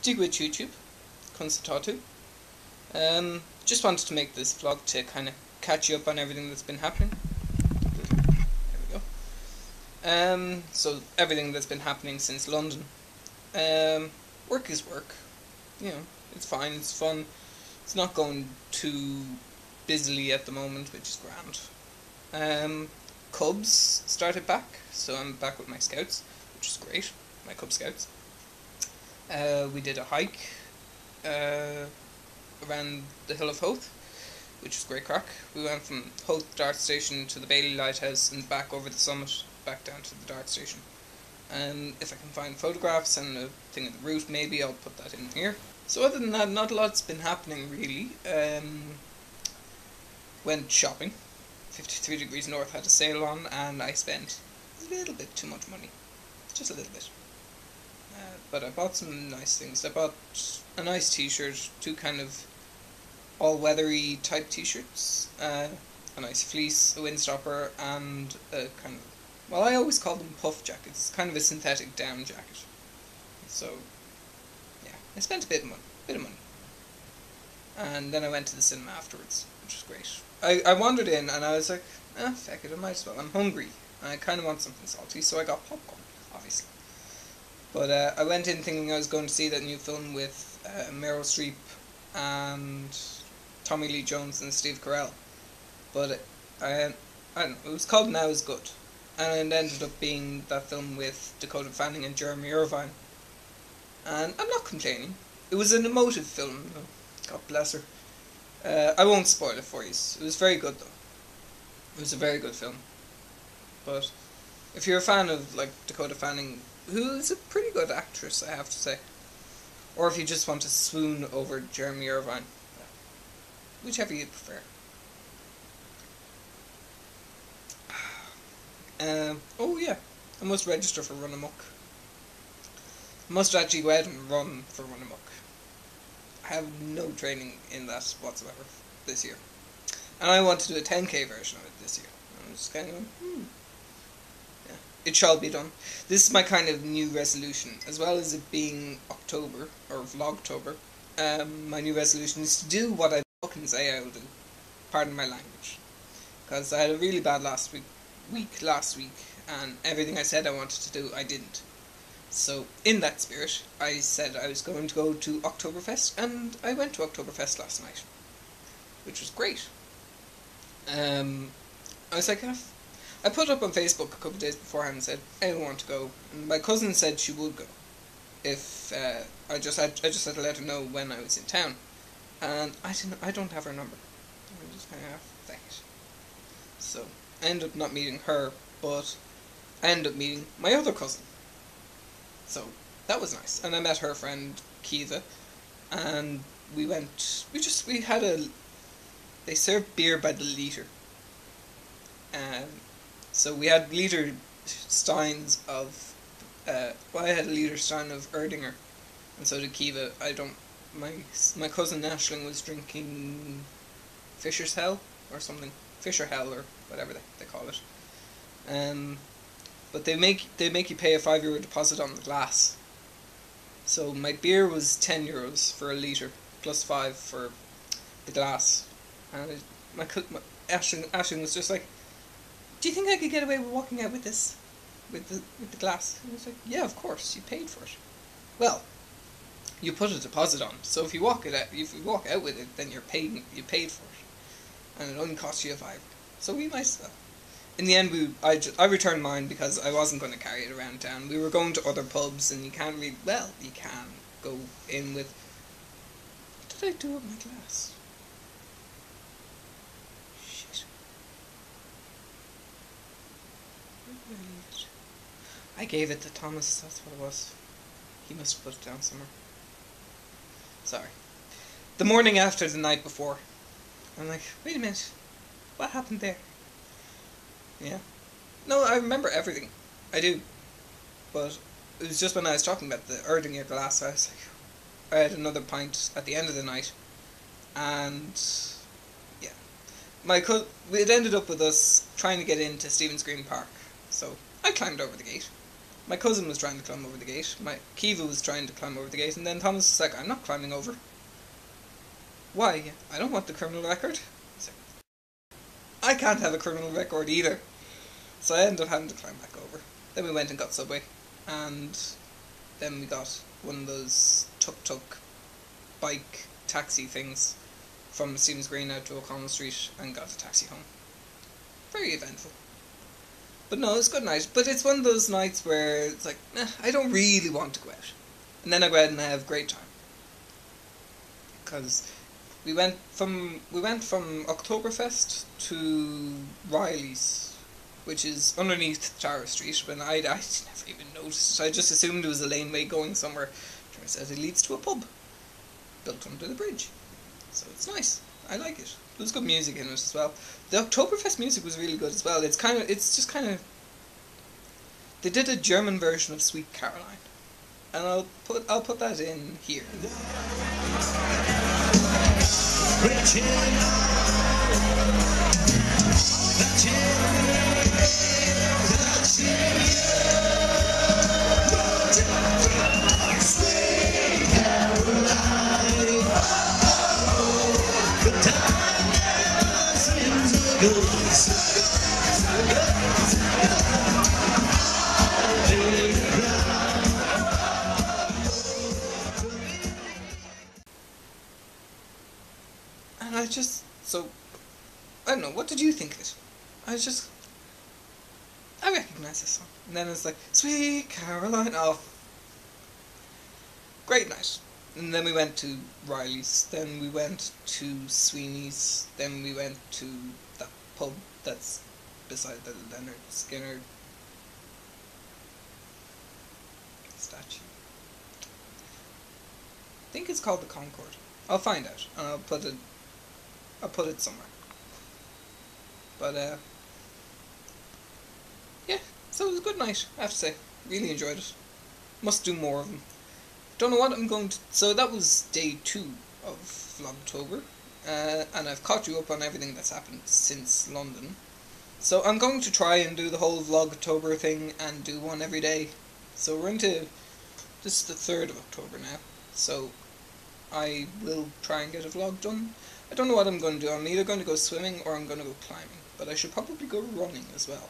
duit YouTube, Constatatu. Just wanted to make this vlog to kind of catch you up on everything that's been happening. There we go. So everything that's been happening since London. Work is work. You know, it's fine, it's fun. It's not going too busily at the moment, which is grand. Cubs started back, so I'm back with my scouts, which is great. My Cub Scouts. We did a hike around the Hill of Howth, which was great crack. We went from Howth Dart Station to the Bailey Lighthouse and back over the summit, back down to the Dart Station. And if I can find photographs and a thing of the route, maybe I'll put that in here. So other than that, not a lot's been happening really. Went shopping. 53 Degrees North had a sale on, and I spent a little bit too much money. Just a little bit. But I bought some nice things. I bought a nice t-shirt, two kind of all-weathery type t-shirts, a nice fleece, a windstopper, and a kind of, well, I always call them puff jackets. It's kind of a synthetic down jacket. So, yeah, I spent a bit of money. And then I went to the cinema afterwards, which was great. I wandered in and I was like, feck it, I might as well. I'm hungry. I kind of want something salty, so I got popcorn, obviously. But I went in thinking I was going to see that new film with Meryl Streep and Tommy Lee Jones and Steve Carell. But I don't know, it was called Now Is Good. And it ended up being that film with Dakota Fanning and Jeremy Irvine. And I'm not complaining. It was an emotive film, God bless her. I won't spoil it for you. It was very good though. It was a very good film. But if you're a fan of like Dakota Fanning, who is a pretty good actress, I have to say, or if you just want to swoon over Jeremy Irvine, whichever you prefer. Oh yeah, I must register for Run Amok. I must actually go out and run for Run Amok. I have no training in that whatsoever this year. And I want to do a 10k version of it this year. I'm just kind of going, yeah, it shall be done. This is my kind of new resolution, as well as it being October, or Vlogtober. My new resolution is to do what I fucking say I will do. Pardon my language. Because I had a really bad last week, and everything I said I wanted to do, I didn't. So, in that spirit, I said I was going to go to Oktoberfest, and I went to Oktoberfest last night, which was great. I was like, I put up on Facebook a couple of days beforehand and said, I don't want to go, and my cousin said she would go, if, I just had to let her know when I was in town, and I don't have her number. I'm just kind of, thanks. So, I ended up not meeting her, but I ended up meeting my other cousin. So, that was nice. And I met her friend, Kiva, and we served beer by the litre. So we had litre steins of, I had a litre stein of Erdinger, and so did Kiva. My cousin Ashling was drinking Fisher's Hell, or something. Fisher Hell, or whatever they call it. But they make you pay a €5 deposit on the glass. So my beer was €10 for a litre, plus 5 for the glass. And Ashling was just like, do you think I could get away with walking out with this, with the glass? And I was like, yeah, of course, you paid for it. Well, you put a deposit on, so if you walk out with it, then you paid for it, and it only costs you a €5. So we might as well. In the end, I returned mine because I wasn't going to carry it around town. We were going to other pubs, and you can go in with... What did I do with my glass? Shit. Where did I leave it? I gave it to Thomas, that's what it was. He must have put it down somewhere. Sorry. The morning after the night before. I'm like, wait a minute. What happened there? Yeah. No, I remember everything. I do. But it was just when I was talking about the Erdinger glass, I was like, I had another pint at the end of the night. And, yeah. It ended up with us trying to get into Stephen's Green Park. So, I climbed over the gate. My cousin was trying to climb over the gate. Kiva was trying to climb over the gate, and then Thomas was like, I'm not climbing over. Why? I don't want the criminal record. I can't have a criminal record either. So I ended up having to climb back over. Then we went and got Subway, and then we got one of those tuk-tuk bike taxi things from Stephen's Green out to O'Connell Street and got a taxi home. Very eventful. But no, it's a good night. But it's one of those nights where it's like, I don't really want to go out. And then I go out and I have a great time. Because we went from Oktoberfest to Riley's, which is underneath Tara Street, when I never even noticed. I just assumed it was a laneway going somewhere. Turns out it leads to a pub built under the bridge. So it's nice. I like it. There's good music in it as well. The Oktoberfest music was really good as well. It's just kind of they did a German version of Sweet Caroline, and I'll put that in here. And I don't know, what did you think of it? I recognise this song. And then it's like, Sweet Caroline, oh. Great night. And then we went to Riley's, then we went to Sweeney's, then we went to that pub that's beside the Leonard Skinner statue. I think it's called the Concord. I'll find out, and I'll put it somewhere. But yeah, so it was a good night, I have to say. Really enjoyed it. Must do more of them. Don't know what I'm going to... So that was day 2 of Vlogtober, and I've caught you up on everything that's happened since London. So I'm going to try and do the whole Vlogtober thing and do one every day. So we're into... This is the 3rd of October now, so I will try and get a vlog done. I don't know what I'm going to do. I'm either going to go swimming or I'm going to go climbing, but I should probably go running as well.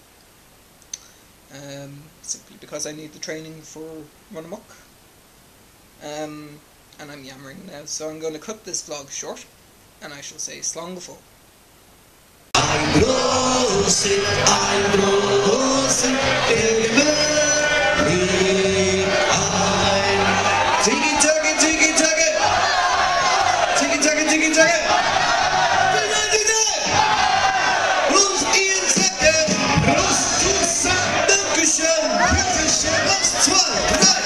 Simply because I need the training for Run Amok. And I'm yammering now, so I'm going to cut this vlog short, and I shall say slán go fóill. Dankeschön, bitte schön, was toll.